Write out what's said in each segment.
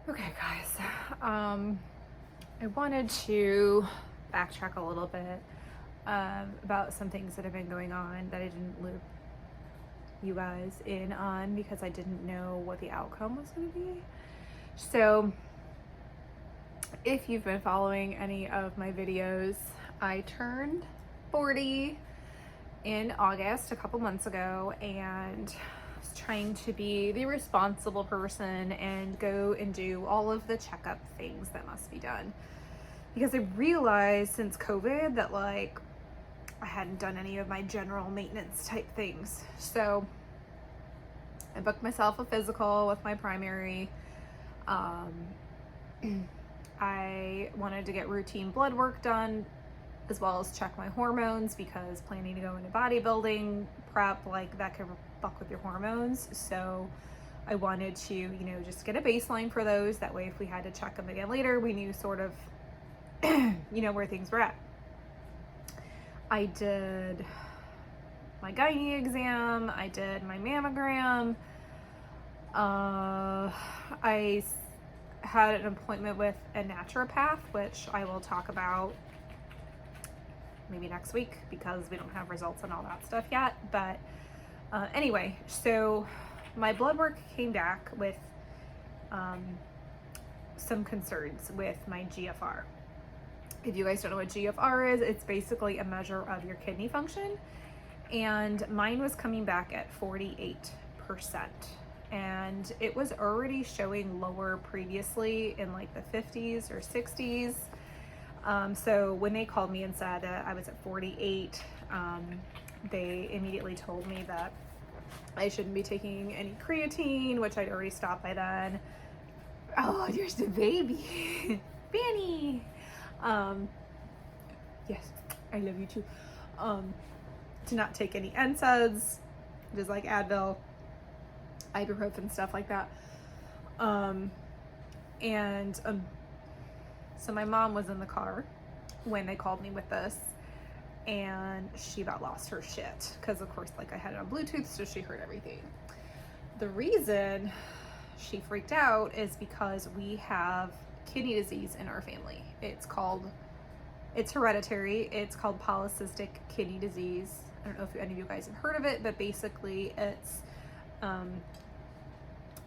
Okay, guys. I wanted to backtrack a little bit about some things that have been going on that I didn't loop you guys in on because I didn't know what the outcome was going to be. So, if you've been following any of my videos, I turned 40 in August a couple months ago and was trying to be the responsible person and go and do all of the checkup things that must be done. Because I realized since COVID that I hadn't done any of my general maintenance type things. So I booked myself a physical with my primary. I wanted to get routine blood work done as well as check my hormones because planning to go into bodybuilding prep, that can fuck with your hormones. So I wanted to, just get a baseline for those. That way, if we had to check them again later, we knew sort of, where things were at. I did my gynae exam. I did my mammogram. I had an appointment with a naturopath, which I will talk about maybe next week because we don't have results and all that stuff yet. But anyway, so my blood work came back with some concerns with my GFR. If you guys don't know what GFR is, it's basically a measure of your kidney function. And mine was coming back at 48%. And it was already showing lower previously in the 50s or 60s. So when they called me and said that I was at 48, they immediately told me that I shouldn't be taking any creatine, which I'd already stopped by then. Oh, there's the baby. Fanny. Yes, I love you too. To not take any NSAIDs, just like Advil, ibuprofen, stuff like that. So my mom was in the car when they called me with this, and she about lost her shit because, of course, I had it on Bluetooth, so she heard everything. The reason she freaked out is because we have kidney disease in our family. It's hereditary. It's called polycystic kidney disease. I don't know if any of you guys have heard of it, but basically it's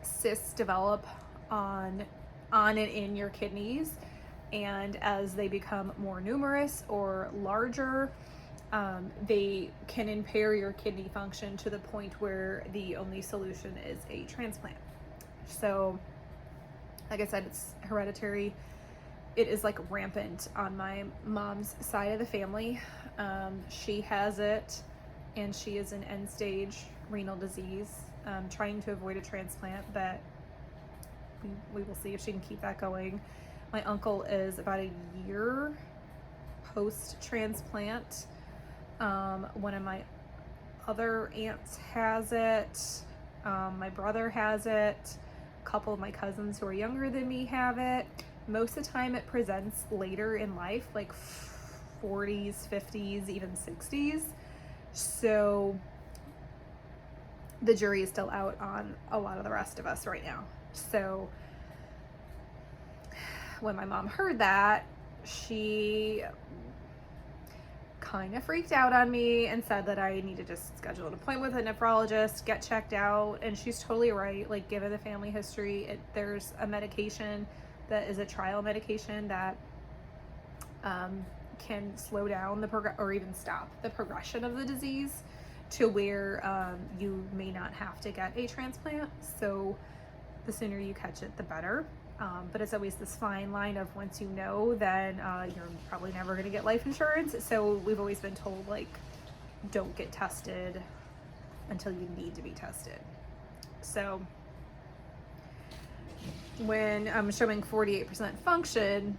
cysts develop on and in your kidneys, and as they become more numerous or larger, they can impair your kidney function to the point where the only solution is a transplant. So, like I said, it's hereditary. It is rampant on my mom's side of the family. She has it, and she is in end stage renal disease, trying to avoid a transplant, but we will see if she can keep that going. My uncle is about a year post-transplant. One of my other aunts has it. My brother has it. A couple of my cousins who are younger than me have it. Most of the time it presents later in life, 40s, 50s, even 60s. So the jury is still out on a lot of the rest of us right now. So when my mom heard that, she kind of freaked out on me and said that I need to just schedule an appointment with a nephrologist, get checked out. And she's totally right. Given the family history, there's a medication that is a trial medication that can slow down or even stop the progression of the disease to where you may not have to get a transplant. So the sooner you catch it, the better. But it's always this fine line of once you know, then you're probably never going to get life insurance. So we've always been told, don't get tested until you need to be tested. So when I'm showing 48% function,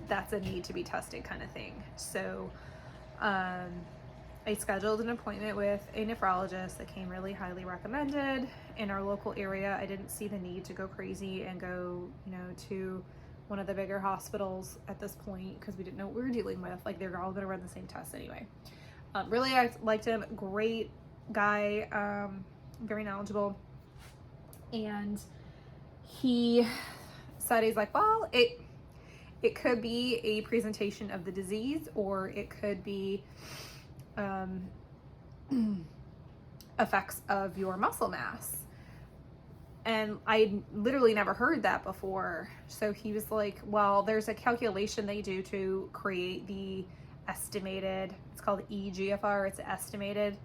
that's a need to be tested kind of thing. So I scheduled an appointment with a nephrologist that came really highly recommended in our local area. I didn't see the need to go crazy and go, to one of the bigger hospitals at this point because we didn't know what we were dealing with. They're all going to run the same tests anyway. Really, I liked him. Great guy, very knowledgeable. And he said, he's like, well, it could be a presentation of the disease, or it could be effects of your muscle mass. And I literally never heard that before. So he was like, well, there's a calculation they do to create the estimated, it's called eGFR, it's estimated.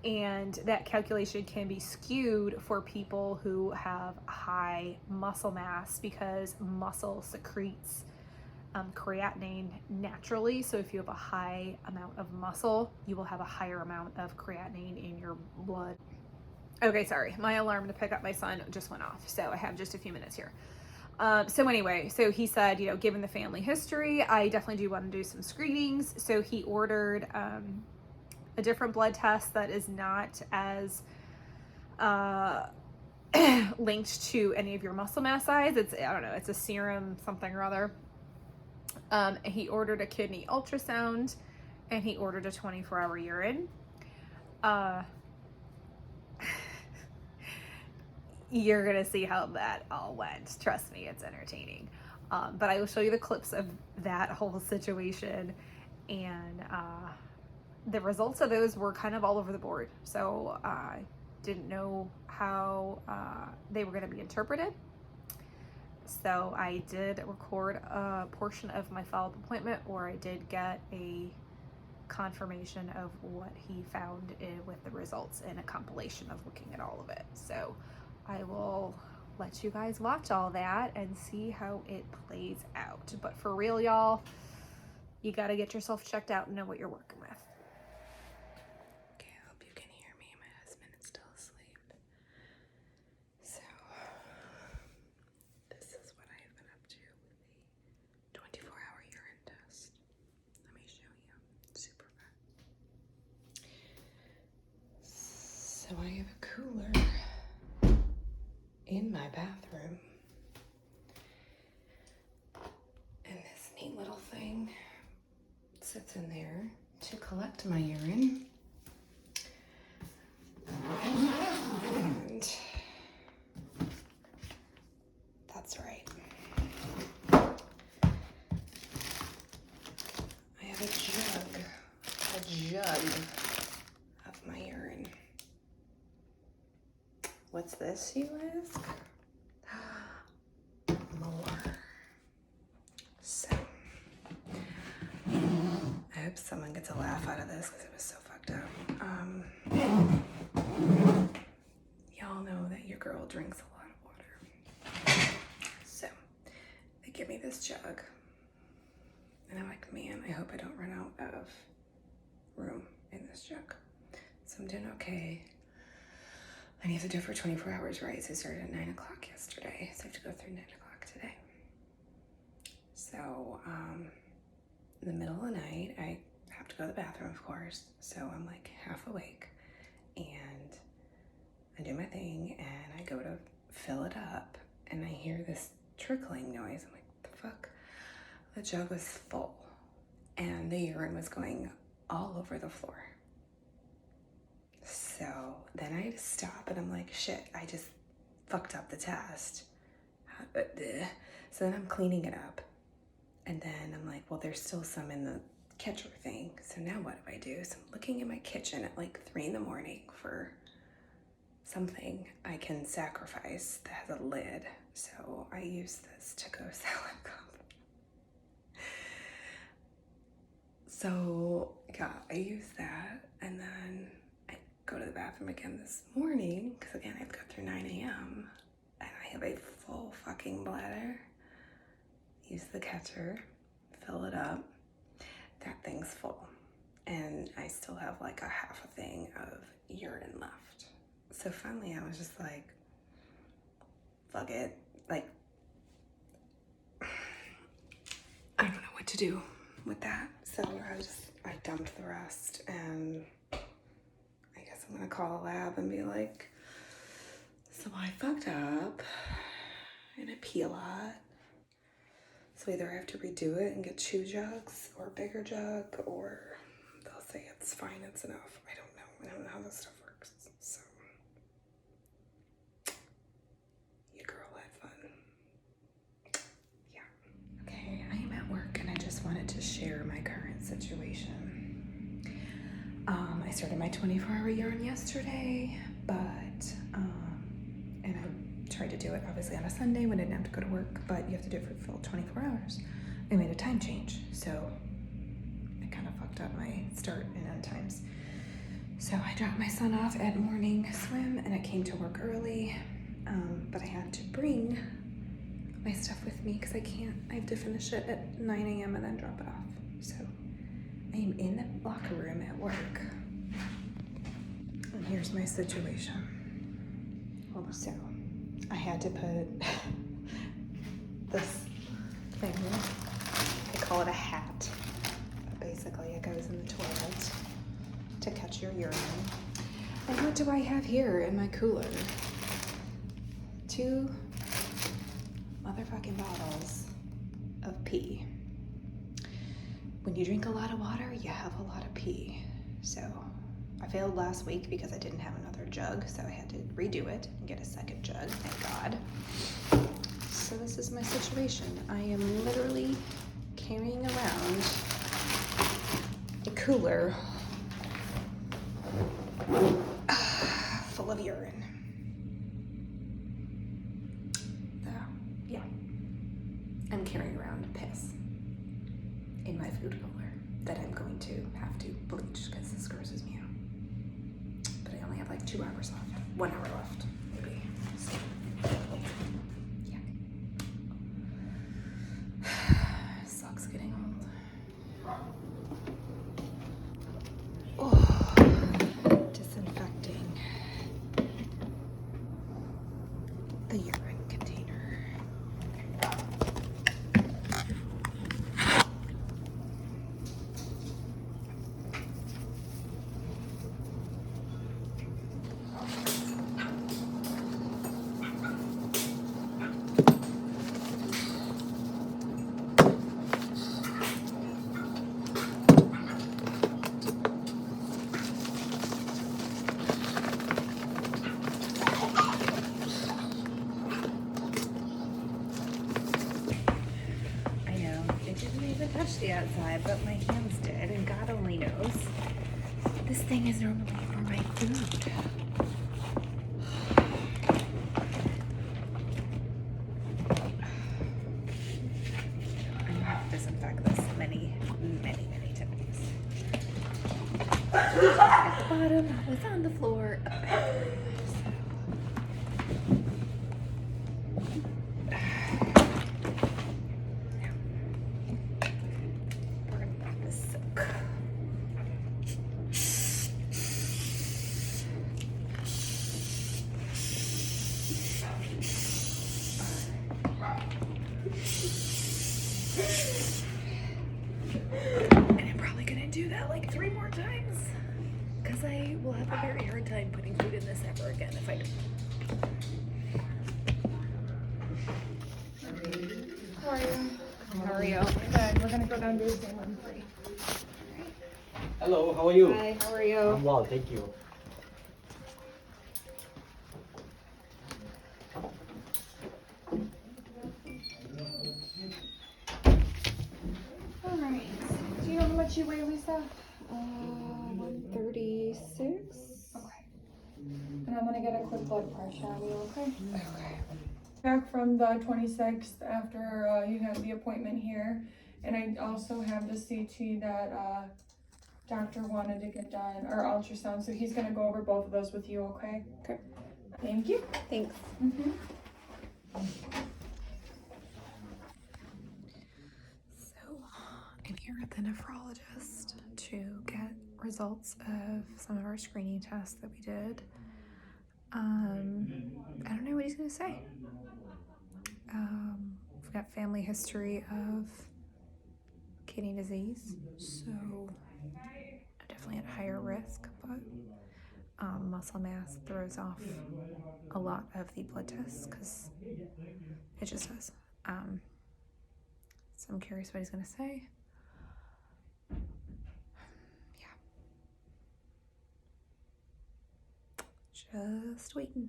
And that calculation can be skewed for people who have high muscle mass, because muscle secretes creatinine naturally. So if you have a high amount of muscle, you will have a higher amount of creatinine in your blood. Okay, sorry, my alarm to pick up my son just went off, so I have just a few minutes here. So anyway, so he said, given the family history, I definitely do want to do some screenings. So he ordered a different blood test that is not as linked to any of your muscle mass size. It's, I don't know, it's a serum something or other. He ordered a kidney ultrasound, and he ordered a 24-hour urine. You're gonna see how that all went. Trust me, it's entertaining. But I will show you the clips of that whole situation, and the results of those were kind of all over the board. So I didn't know how they were gonna be interpreted. So I did record a portion of my follow-up appointment, or I did get a confirmation of what he found with the results in a compilation of looking at all of it. So I will let you guys watch all that and see how it plays out. But for real, y'all, you got to get yourself checked out and know what you're working with. Okay, I hope you can hear me. My husband is still asleep. So this is what I have been up to with the 24-hour urine test. Let me show you. Super fun. So I have a cooler in my bathroom, and this neat little thing sits in there to collect my urine. And that's right, I have a jug of my urine. What's this, you ask? More. So, I hope someone gets a laugh out of this because it was so fucked up. Y'all know that your girl drinks a lot of water. So, they give me this jug. And I'm like, man, I hope I don't run out of room in this jug. So I'm doing okay. And you have to do it for 24 hours, right? So I started at 9 o'clock yesterday. So I have to go through 9 o'clock today. So, in the middle of the night, I have to go to the bathroom, of course. So I'm like half awake, and I do my thing, and I go to fill it up, and I hear this trickling noise. I'm like, what the fuck? The jug was full, and the urine was going all over the floor. So then I had to stop, and I'm like, shit, I just fucked up the test. So then I'm cleaning it up, and then I'm like, well, there's still some in the catcher thing. So now what do? So I'm looking in my kitchen at like 3 in the morning for something I can sacrifice that has a lid. So I use this to-go salad cup. So yeah, I use that, and then I go to the bathroom again this morning, because again, I have to go through 9 a.m. and I have a full fucking bladder. Use the catcher, fill it up. That thing's full. And I still have like a half a thing of urine left. So finally I was just like, fuck it. Like, I don't know what to do with that. So I dumped the rest, and I guess I'm gonna call a lab and be like, so I fucked up and I pee a lot. So either I have to redo it and get 2 jugs or a bigger jug, or they'll say it's fine, it's enough. I don't know how this stuff works. So started my 24-hour yarn yesterday, but, and I tried to do it obviously on a Sunday when I didn't have to go to work, but you have to do it for full 24 hours. I made a time change, so it kind of fucked up my start and end times. So I dropped my son off at morning swim and I came to work early, but I had to bring my stuff with me because I have to finish it at 9 a.m. and then drop it off. So I am in the locker room at work. And here's my situation. Hold on. So I had to put this thing, they call it a hat. But basically it goes in the toilet to catch your urine. And what do I have here in my cooler? 2 motherfucking bottles of pee. When you drink a lot of water, you have a lot of pee. So I failed last week because I didn't have another jug, so I had to redo it and get a second jug, thank God. So this is my situation. I am literally carrying around a cooler full of urine. Yeah, I'm carrying around piss in my food cooler that I'm going to have to bleach because this grosses me out. But I only have like 2 hours left, 1 hour left, maybe. So, yeah. Sucks getting old. Oh, disinfecting the urine container. Touch the outside, but my hands did, and God only knows. This thing is normally for my food. I'm gonna have to disinfect this many times. At the bottom, what's on the floor, up there. And I'm probably gonna do that like 3 more times because I will have a very hard time putting food in this ever again if I don't. How are you? How are you? Good. We're gonna go down to the same room 3. Hello, how are you? Hi, how are you? I'm well, thank you. Alright. Do you know how much you weigh, Lisa? 136. Okay. And I'm gonna get a quick blood pressure on you, okay? Okay. Back from the 26th after you had the appointment here. And I also have the CT that doctor wanted to get done, or ultrasound, so he's gonna go over both of those with you, okay? Okay. Thank you. Thanks. So, I'm here at the nephrologist to get results of some of our screening tests that we did. I don't know what he's gonna say. We've got family history of kidney disease, so I'm definitely at higher risk, but muscle mass throws off a lot of the blood tests because it just does. So I'm curious what he's gonna say. Yeah. Just waiting.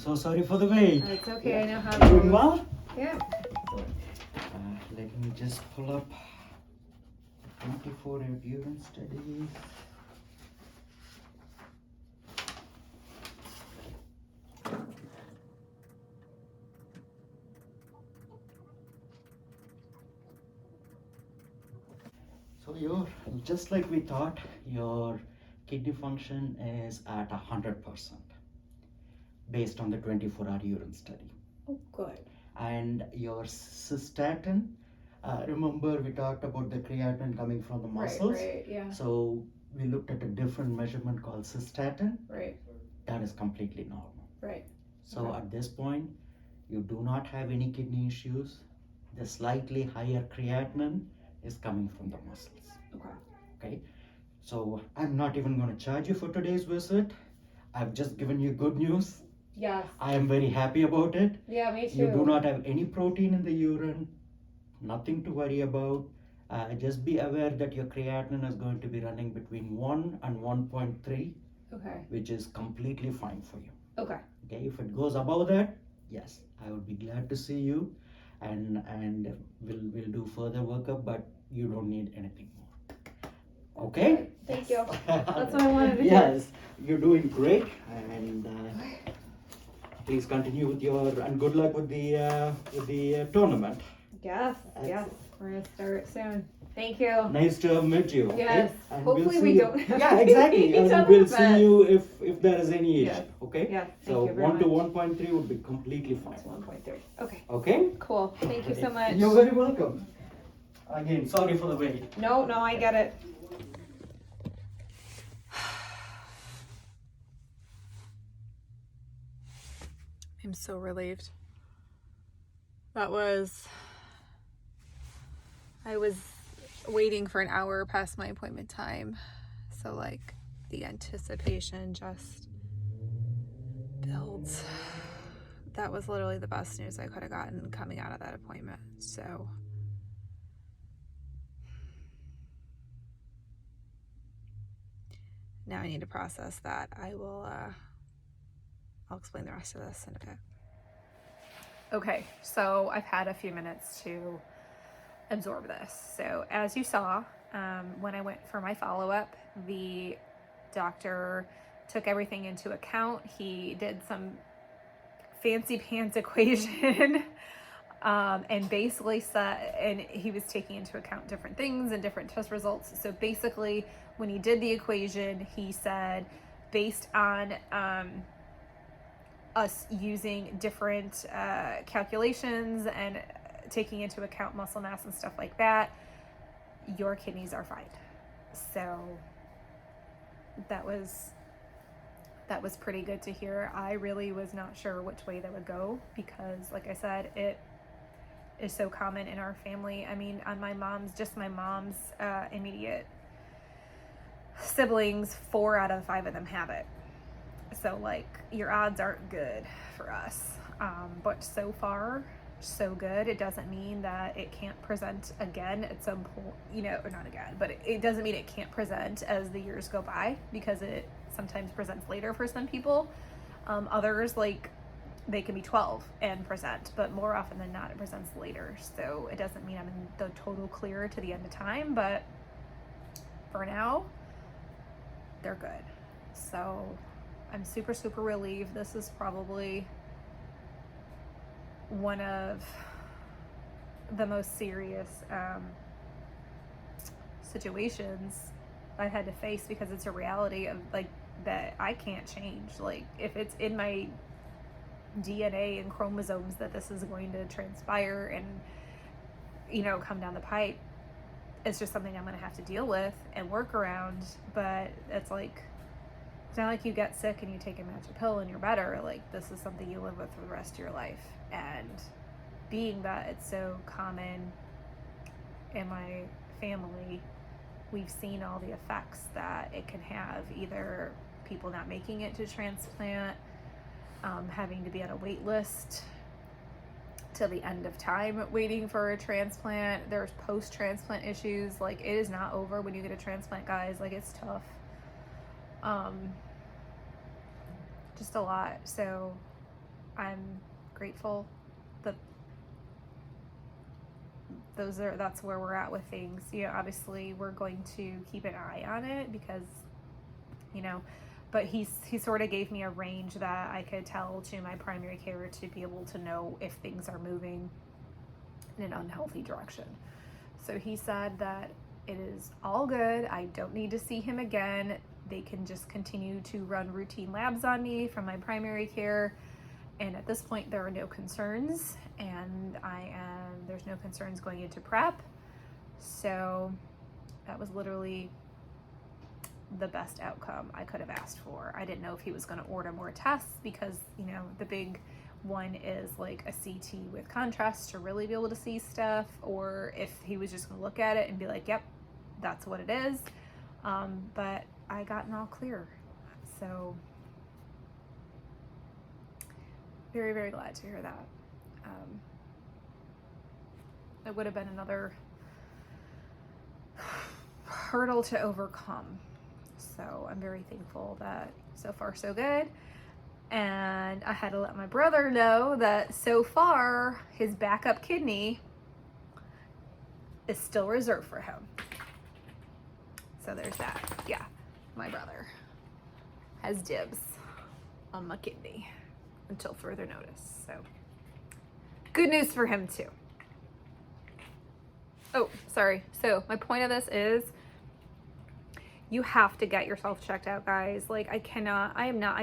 so sorry for the wait. It's okay, I know how Doing to. well? Yeah. Let me just pull up 24 urine study. So you're just like we thought, your kidney function is at 100% based on the 24-hour urine study. Oh, good. And your cystatin, remember we talked about the creatinine coming from the muscles? Right, yeah. So we looked at a different measurement called cystatin. Right, That is completely normal. right. So Okay. at this point, you do not have any kidney issues. The slightly higher creatinine is coming from the muscles. Okay. Okay, so I'm not even going to charge you for today's visit. I've just given you good news. Yes. I am very happy about it. Yeah, me too. You do not have any protein in the urine, nothing to worry about. Just be aware that your creatinine is going to be running between 1 and 1.3, Okay. which is completely fine for you. Okay. Okay, if it goes above that, yes, I would be glad to see you, and we'll do further workup, but you don't need anything more. Okay? Thank you. Yes. That's what I wanted to hear. Yes, you're doing great, and please continue with and good luck with the tournament. Yes, yes. We're gonna start soon. Thank you. Nice to have met you. Okay? Yes. And Hopefully see we you. don't have Yeah, to exactly. meet each And other, we'll but- see you if there is any issue. Yes. Okay. Yeah. Thank So you very 1 to much. 1.3 would be completely fine. That's 1.3. Okay. Okay. Cool. Thank you so much. You're very welcome. Again, sorry for the wait. No, I get it. I'm so relieved. I was waiting for an hour past my appointment time. So like the anticipation just builds. That was literally the best news I could have gotten coming out of that appointment. So now I need to process that. I'll explain the rest of this in a bit. Okay, so I've had a few minutes to absorb this. So as you saw, when I went for my follow-up, the doctor took everything into account. He did some fancy pants equation and basically said, and he was taking into account different things and different test results. So basically when he did the equation, he said, based on us using different calculations and taking into account muscle mass and stuff like that, your kidneys are fine. So that was pretty good to hear. I really was not sure which way that would go because, like I said, it is so common in our family. I mean, on my mom's immediate siblings, 4 out of 5 of them have it. So like your odds aren't good for us. But so far, so good. It doesn't mean that it can't present again at some point, or not again, but it doesn't mean it can't present as the years go by, because it sometimes presents later for some people. Others, like, they can be 12 and present, but more often than not, it presents later. So it doesn't mean I'm in the total clear to the end of time, but for now, they're good. So I'm super, super relieved. This is probably one of the most serious situations I had to face, because it's a reality of like that I can't change. Like if it's in my DNA and chromosomes that this is going to transpire and come down the pipe, it's just something I'm going to have to deal with and work around. But it's like, it's not like you get sick and you take a magic pill and you're better. Like, this is something you live with for the rest of your life. And being that it's so common in my family, we've seen all the effects that it can have, either people not making it to transplant, having to be on a wait list till the end of time waiting for a transplant. There's post-transplant issues. Like, it is not over when you get a transplant, guys. Like, it's tough. Just a lot. So I'm grateful that that's where we're at with things. You know, obviously we're going to keep an eye on it because, you know, but he sort of gave me a range that I could tell to my primary care to be able to know if things are moving in an unhealthy direction. So he said that it is all good. I don't need to see him again. They can just continue to run routine labs on me from my primary care. And at this point, there are no concerns, and there's no concerns going into prep. So that was literally the best outcome I could have asked for. I didn't know if he was going to order more tests because, you know, the big one is like a CT with contrast to really be able to see stuff, or if he was just going to look at it and be like, yep, that's what it is. But I got an all clear. So very, very glad to hear that. It would have been another hurdle to overcome. So I'm very thankful that so far so good. And I had to let my brother know that so far his backup kidney is still reserved for him. So there's that. Yeah, my brother has dibs on my kidney until further notice. So good news for him too. Oh, sorry. So my point of this is you have to get yourself checked out, guys. Like I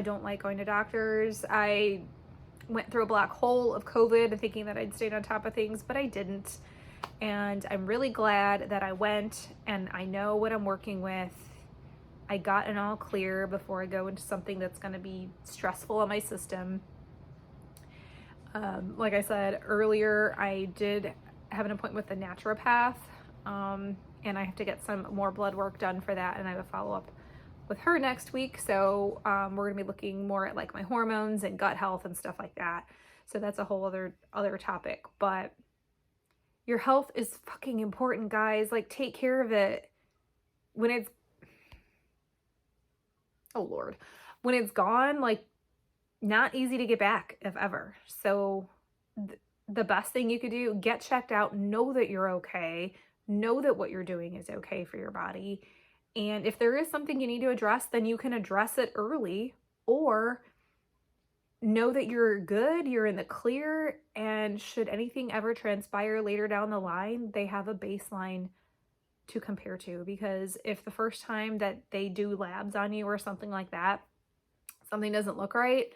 don't like going to doctors. I went through a black hole of COVID thinking that I'd stayed on top of things, but I didn't. And I'm really glad that I went, and I know what I'm working with. I got an all clear before I go into something that's going to be stressful on my system. Like I said earlier, I did have an appointment with a naturopath, and I have to get some more blood work done for that, and I have a follow-up with her next week. So we're going to be looking more at like my hormones and gut health and stuff like that. So that's a whole other topic. But your health is fucking important, guys. Like, take care of it. When it's gone, like, not easy to get back, if ever. So the best thing you could do, get checked out, know that you're okay, know that what you're doing is okay for your body. And if there is something you need to address, then you can address it early, or know that you're good, you're in the clear, and should anything ever transpire later down the line, they have a baseline to compare to. Because if the first time that they do labs on you or something like that, something doesn't look right,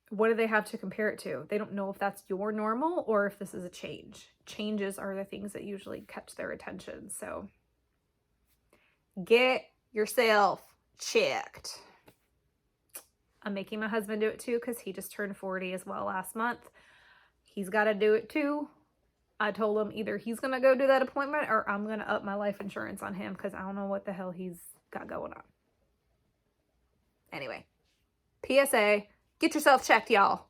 what do they have to compare it to? They don't know if that's your normal or if this is a change. Changes are the things that usually catch their attention. So get yourself checked. I'm making my husband do it too because he just turned 40 as well last month. He's got to do it too. I told him either he's going to go do that appointment or I'm going to up my life insurance on him because I don't know what the hell he's got going on. Anyway, PSA, get yourself checked, y'all.